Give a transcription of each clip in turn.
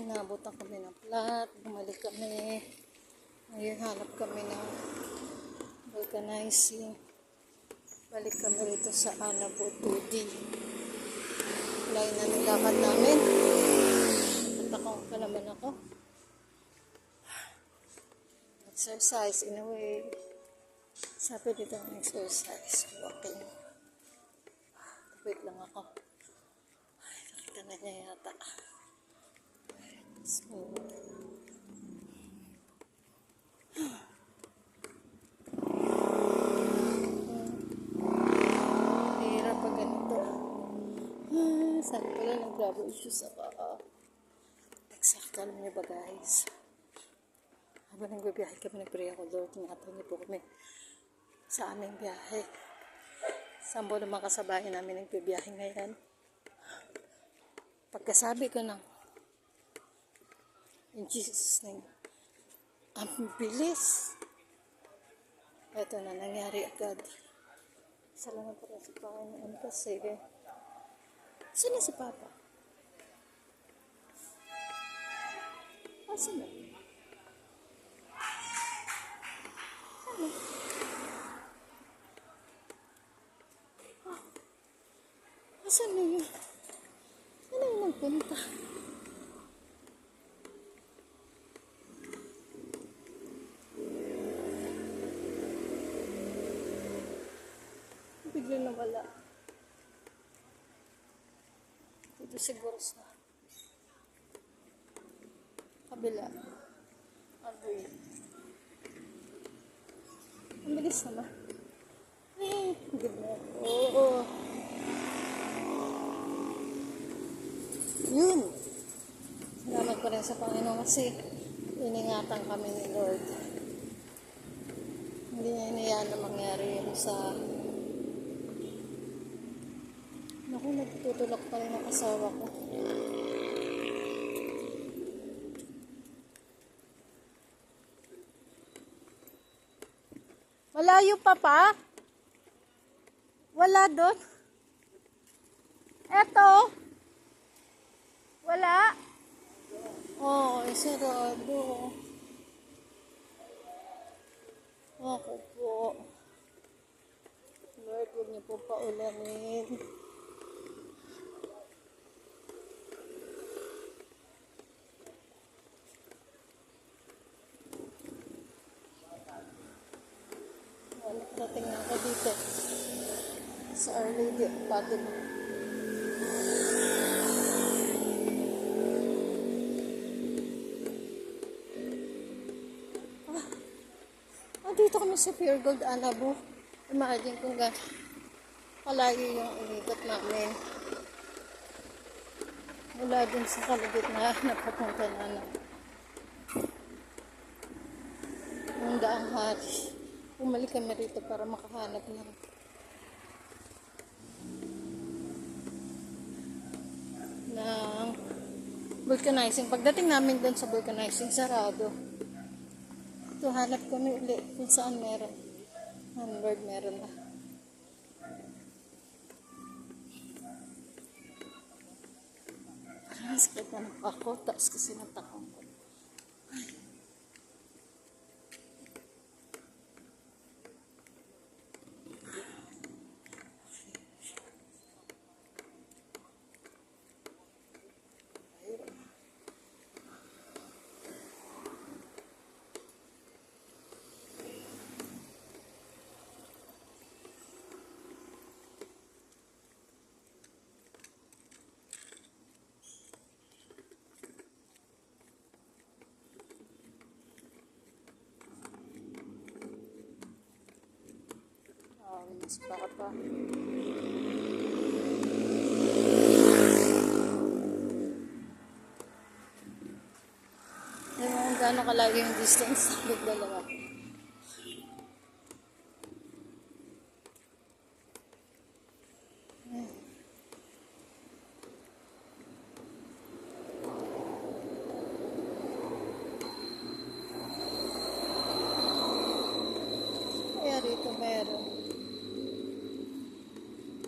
nabutan kami ng plat, bumalik kami. Ngayon hanap kami ng vulcanizing. Balik kami rito sa Anabo 2D. Lain na nilakad namin. Natakong pa naman ako. Exercise in a way. Sabi dito ng exercise. Walking. Wait lang ako. Ay, nakita na niya yata. Smooth. Hirap pag ganito. Sabi pala nag-grabber issues ako. Exact, alam niyo ba guys? Habang nagbibiyahe kami, nag-pray ako, Lord, tinatawag niyo po kami sa aming biyahe. Saan po naman kasabahin namin nagbibiyahe ngayon? Pagkasabi ko ng in Jesus' name, ang bilis. Ito na, nangyari agad. Salamat po sa Panginoon kasi saan na si Papa? Saan na? Saan na yun? Saan na yun nagpunta? Bigla na wala. Dito siguro sa kabila. Agoy. Ang bilis naman. Good na. Oo. Yun. Salamat pa rin sa Panginoon kasi iningatan kami ni Lord. Hindi niya iniyan na mangyari yun sa naku, nagtutulak pa rin ang asawa ko. Malayo pa? Wala doon? Eto? Wala? Oo, sarado. Ako po. Lord, huwag niyo po paulanin. Natingnan ko dito sa Our Lady of Fatima. Dito kami sa Pure Gold Anabo. Imagine kung kalayo yung uligot namin. Mula dun sa kalagit na napapunta na ng daang hari. Bumalik kami rito para makahanap ng vulcanizing. Pagdating namin dun sa vulcanizing, sarado. Ito, hanap kami ulit kung saan meron. Lord, meron na. Parang sakit na ako. Taas kasi natakang ko. Mas baka pa. Alam mo kung gaano kalayo yung distance. Dalawa. Kaya rito meron.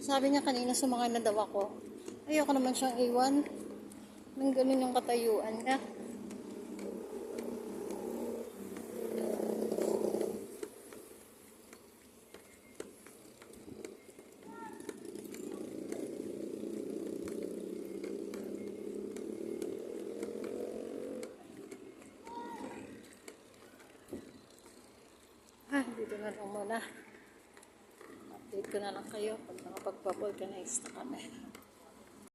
Sabi niya kanina sumakay na daw ako. Ayoko naman siyang iwan. Nang ganun yung katayuan niya. Dito na lang muna. Update ko na lang kayo pag nakapag-vulcanize na kami.